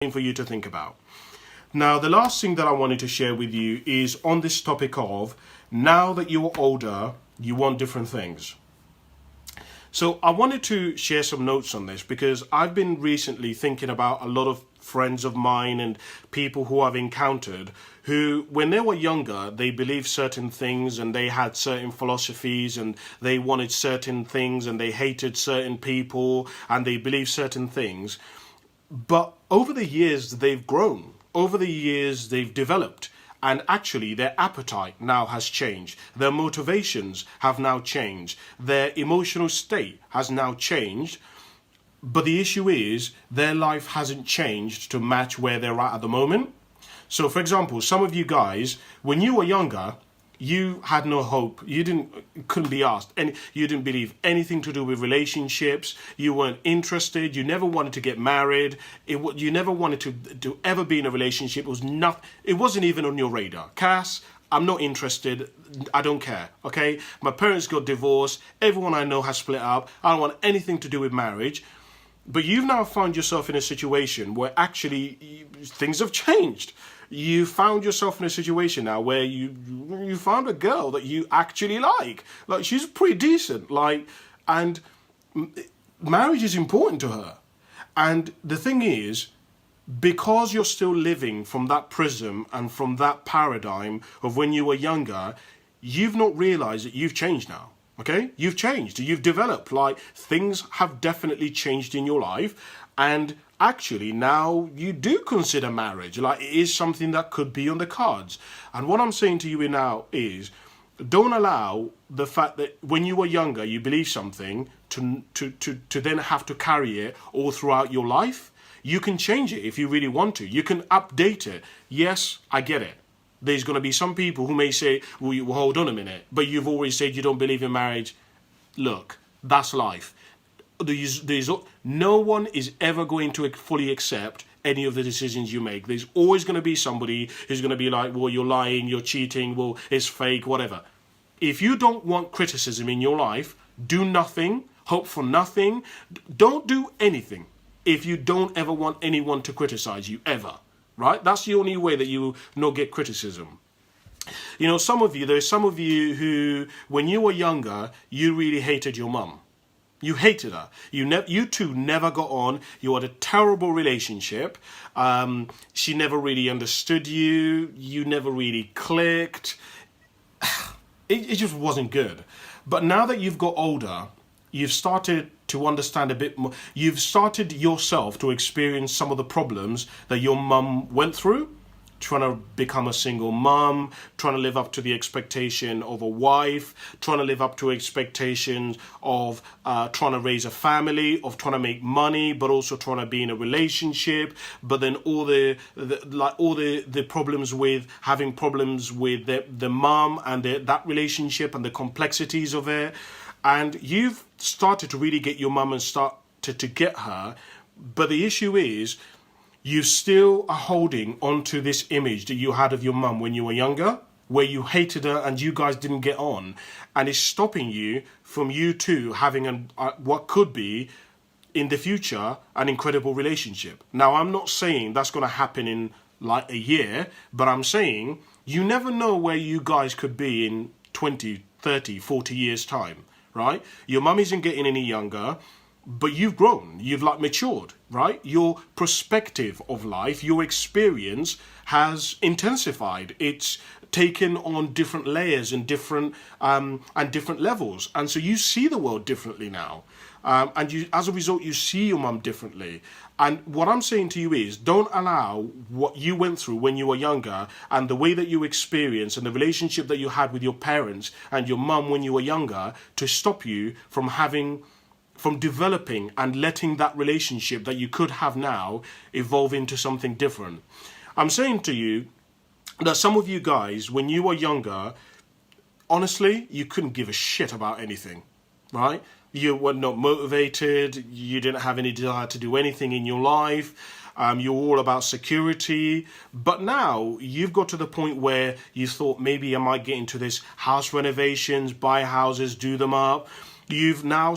for you to think about. Now, the last thing that I wanted to share with you is on this topic of now that you're older, you want different things. So I wanted to share some notes on this because I've been recently thinking about a lot of friends of mine and people who I've encountered who, when they were younger, they believed certain things and they had certain philosophies and they wanted certain things and they hated certain people and they believed certain things. But over the years, they've grown. Over the years, they've developed. And actually, their appetite now has changed. Their motivations have now changed. Their emotional state has now changed. But the issue is, their life hasn't changed to match where they're at the moment. So, for example, some of you guys, when you were younger, you had no hope. Couldn't be asked, and you didn't believe anything to do with relationships. You weren't interested. You never wanted to get married. You never wanted to ever be in a relationship. It wasn't even on your radar. Cass, I'm not interested. I don't care. Okay, my parents got divorced. Everyone I know has split up. I don't want anything to do with marriage. But you've now found yourself in a situation where actually things have changed. You found yourself in a situation now where you found a girl that you actually like. Like, she's pretty decent. And marriage is important to her. And the thing is, because you're still living from that prism and from that paradigm of when you were younger, you've not realized that you've changed now. Okay? You've changed. You've developed. Things have definitely changed in your life. And actually, now you do consider marriage. It is something that could be on the cards. And what I'm saying to you now is, don't allow the fact that when you were younger, you believe something to then have to carry it all throughout your life. You can change it if you really want to. You can update it. Yes, I get it. There's going to be some people who may say, well, hold on a minute, but you've always said you don't believe in marriage. Look, that's life. No one is ever going to fully accept any of the decisions you make. There's always going to be somebody who's going to be like, well, you're lying, you're cheating, well, it's fake, whatever. If you don't want criticism in your life, do nothing, hope for nothing, don't do anything if you don't ever want anyone to criticize you, ever. Right? That's the only way that you not get criticism. There's some of you who, when you were younger, you really hated your mum. You hated her. You two never got on. You had a terrible relationship. She never really understood you. You never really clicked. It just wasn't good. But now that you've got older, you've started to understand a bit more. You've started yourself to experience some of the problems that your mum went through, trying to become a single mum, trying to live up to the expectation of a wife, trying to live up to expectations of trying to raise a family, of trying to make money, but also trying to be in a relationship. But then all the problems with having problems with the mum and that relationship and the complexities of it. And you've started to really get your mum and start to get her. But the issue is, you still are holding onto this image that you had of your mum when you were younger, where you hated her and you guys didn't get on. And it's stopping you from you two having what could be, in the future, an incredible relationship. Now, I'm not saying that's going to happen in a year, but I'm saying you never know where you guys could be in 20, 30, 40 years' time. Right? Your mum isn't getting any younger, but you've grown, you've matured, right? Your perspective of life, your experience has intensified. It's taken on different layers and different levels. And so you see the world differently now. As a result, you see your mum differently. And what I'm saying to you is, don't allow what you went through when you were younger and the way that you experienced and the relationship that you had with your parents and your mum when you were younger to stop you from developing and letting that relationship that you could have now evolve into something different. I'm saying to you that some of you guys, when you were younger, honestly, you couldn't give a shit about anything, right? You were not motivated. You didn't have any desire to do anything in your life. You're all about security. But now you've got to the point where you thought, maybe I might get into this house renovations, buy houses, do them up. you've now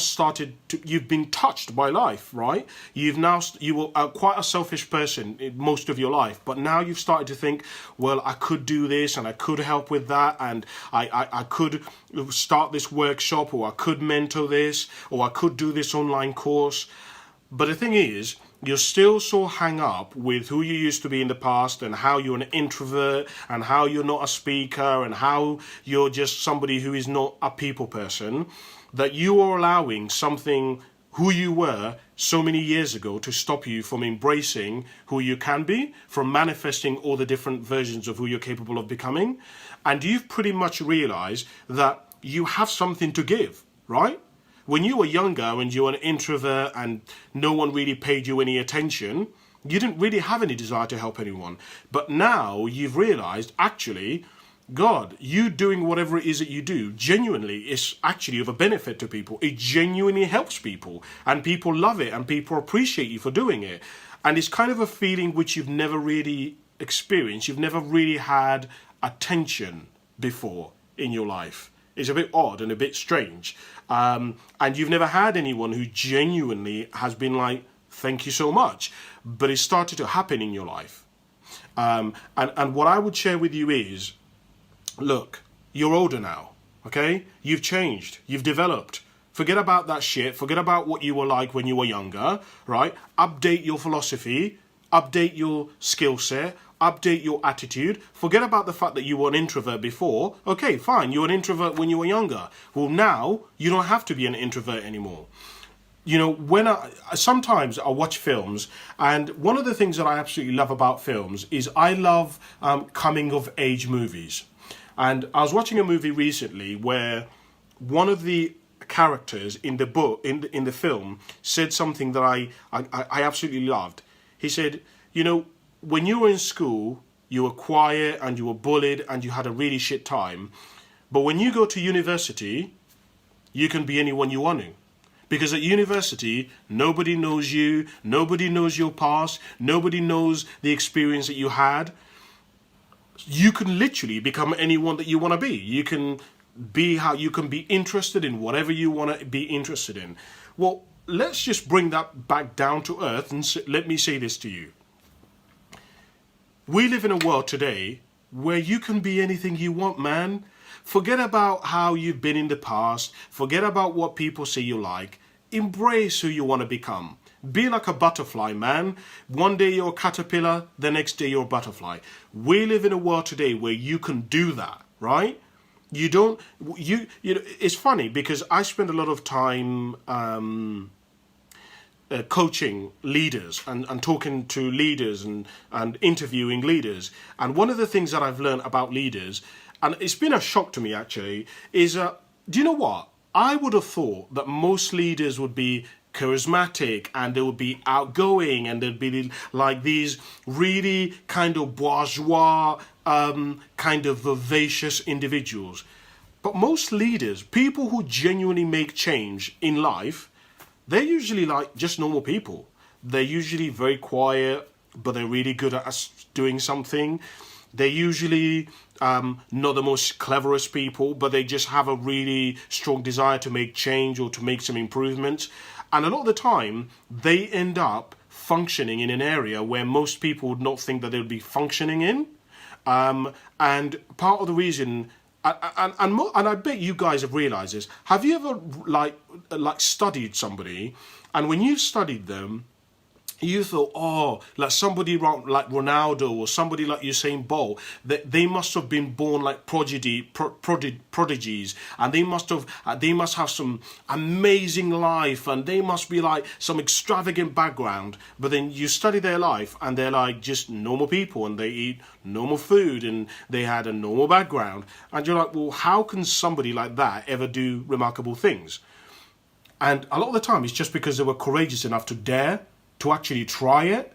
you've been touched by life, right? You were quite a selfish person in most of your life, but now you've started to think, well, I could do this and I could help with that, and I could start this workshop, or I could mentor this, or I could do this online course. But the thing is, you're still so hung up with who you used to be in the past, and how you're an introvert, and how you're not a speaker, and how you're just somebody who is not a people person, that you are allowing something who you were so many years ago to stop you from embracing who you can be, from manifesting all the different versions of who you're capable of becoming. And you've pretty much realized that you have something to give, right? When you were younger and you were an introvert and no one really paid you any attention, you didn't really have any desire to help anyone. But now you've realized, actually, God, you doing whatever it is that you do genuinely is actually of a benefit to people. It genuinely helps people, and people love it, and people appreciate you for doing it. And it's kind of a feeling which you've never really experienced. You've never really had attention before in your life. It's a bit odd and a bit strange. And you've never had anyone who genuinely has been like, thank you so much. But it started to happen in your life. And what I would share with you is, look, you're older now, okay? You've changed. You've developed. Forget about that shit. Forget about what you were like when you were younger, right? Update your philosophy. Update your skill set. Update your attitude. Forget about the fact that you were an introvert before. Okay, fine, you were an introvert when you were younger. Well, now you don't have to be an introvert anymore. You know, when sometimes I watch films, and one of the things that I absolutely love about films is I love coming of age movies. And I was watching a movie recently where one of the characters in the book, in the film, said something that I absolutely loved. He said, you know, when you were in school, you were quiet and you were bullied and you had a really shit time. But when you go to university, you can be anyone you want to. Because at university, nobody knows you, nobody knows your past, nobody knows the experience that you had. You can literally become anyone that you want to be. You can be interested in whatever you want to be interested in. Well, let's just bring that back down to earth, and let me say this to you. We live in a world today where you can be anything you want, man. Forget about how you've been in the past. Forget about what people say you like. Embrace who you want to become. Be like a butterfly, man. One day you're a caterpillar, the next day you're a butterfly. We live in a world today where you can do that, right? You know, it's funny because I spend a lot of time coaching leaders and talking to leaders and interviewing leaders. And one of the things that I've learned about leaders, and it's been a shock to me actually, is do you know what? I would have thought that most leaders would be charismatic and they would be outgoing and they'd be like these really kind of bourgeois, kind of vivacious individuals. But most leaders, people who genuinely make change in life, they're usually like just normal people. They're usually very quiet, but they're really good at doing something. They're usually not the most cleverest people, but they just have a really strong desire to make change or to make some improvements. And a lot of the time, they end up functioning in an area where most people would not think that they would be functioning in. And part of the reason, and I bet you guys have realized this. Have you ever like studied somebody, and when you've studied them, you thought, oh, like somebody like Ronaldo or somebody like Usain Bolt, that they must have been born like prodigies, and they must have some amazing life, and they must be like some extravagant background. But then you study their life, and they're like just normal people, and they eat normal food, and they had a normal background, and you're like, well, how can somebody like that ever do remarkable things? And a lot of the time, it's just because they were courageous enough to dare to actually try it.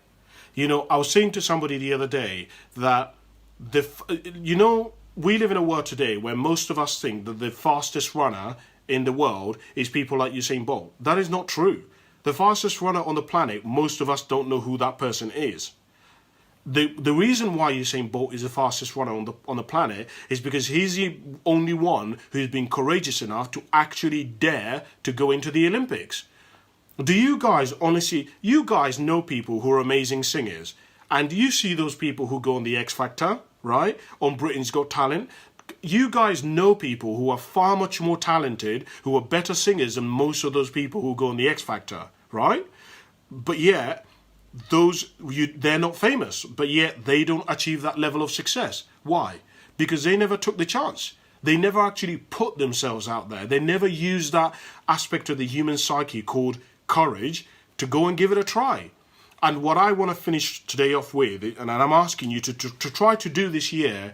You know, I was saying to somebody the other day that we live in a world today where most of us think that the fastest runner in the world is people like Usain Bolt. That is not true. The fastest runner on the planet, most of us don't know who that person is. the reason why Usain Bolt is the fastest runner on the planet is because he's the only one who's been courageous enough to actually dare to go into the Olympics. Do you guys honestly, you guys know people who are amazing singers, and you see those people who go on the X Factor, right? On Britain's Got Talent. You guys know people who are far much more talented, who are better singers than most of those people who go on the X Factor, right? But yet, they're not famous, but yet they don't achieve that level of success. Why? Because they never took the chance. They never actually put themselves out there. They never used that aspect of the human psyche called courage to go and give it a try. And what I want to finish today off with, and I'm asking you to try to do this year,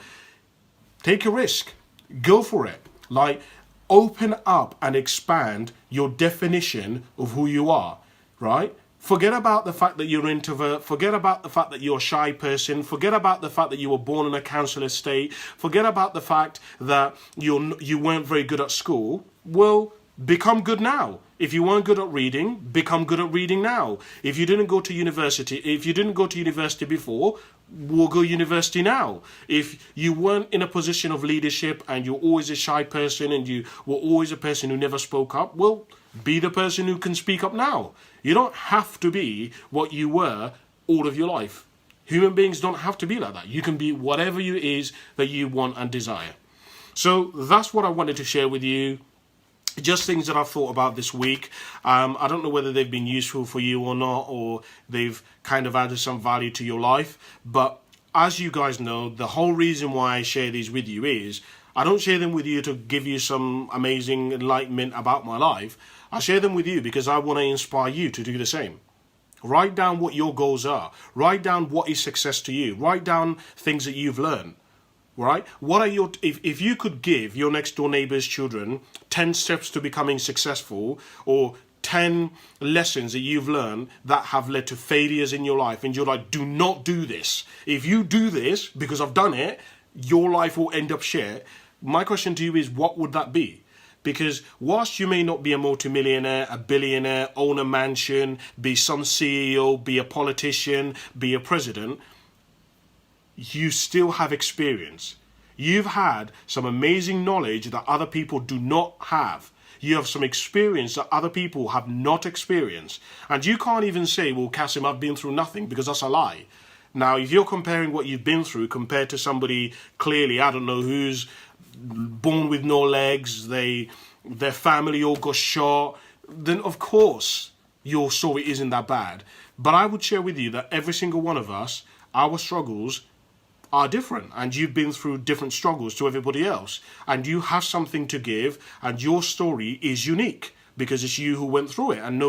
take a risk. Go for it. Like, open up and expand your definition of who you are, right? Forget about the fact that you're an introvert. Forget about the fact that you're a shy person. Forget about the fact that you were born in a council estate. Forget about the fact that you weren't very good at school. Well, become good now. If you weren't good at reading, become good at reading now. If you didn't go to university before, we'll go university now. If you weren't in a position of leadership and you're always a shy person and you were always a person who never spoke up, well, be the person who can speak up now. You don't have to be what you were all of your life. Human beings don't have to be like that. You can be whatever you is that you want and desire. So that's what I wanted to share with you. Just things that I've thought about this week. I don't know whether they've been useful for you or not, or they've kind of added some value to your life. But as you guys know, the whole reason why I share these with you is I don't share them with you to give you some amazing enlightenment about my life. I share them with you because I want to inspire you to do the same. Write down what your goals are. Write down what is success to you. Write down things that you've learned. Right? What are your, if you could give your next door neighbor's children 10 steps to becoming successful, or 10 lessons that you've learned that have led to failures in your life, and you're like, do not do this. If you do this, because I've done it, your life will end up shit. My question to you is, what would that be? Because whilst you may not be a multimillionaire, a billionaire, own a mansion, be some CEO, be a politician, be a president, you still have experience. You've had some amazing knowledge that other people do not have. You have some experience that other people have not experienced. And you can't even say, well, Kasim, I've been through nothing, because that's a lie. Now, if you're comparing what you've been through compared to somebody clearly, I don't know, who's born with no legs, their family all got shot, then of course your story isn't that bad. But I would share with you that every single one of us, our struggles are different, and you've been through different struggles to everybody else, and you have something to give, and your story is unique because it's you who went through it, and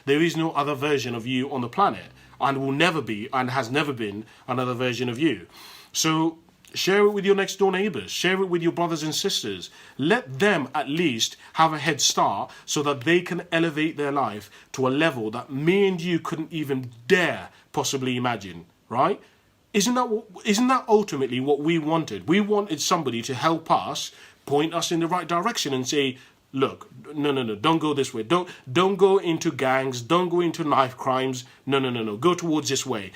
there is no other version of you on the planet, and will never be, and has never been, another version of you. So share it with your next door neighbors, share it with your brothers and sisters. Let them at least have a head start so that they can elevate their life to a level that me and you couldn't even dare possibly imagine, right? Isn't that ultimately what we wanted? We wanted somebody to help us, point us in the right direction and say, look, no, don't go this way. Don't go into gangs. Don't go into knife crimes. No. Go towards this way.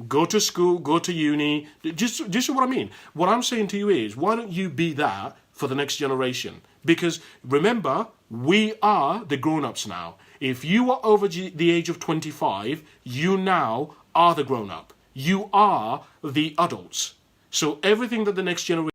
Go to school, go to uni. Just what I mean. What I'm saying to you is, why don't you be that for the next generation? Because remember, we are the grown-ups now. If you are over the age of 25, you now are the grown-up. You are the adults. So everything that the next generation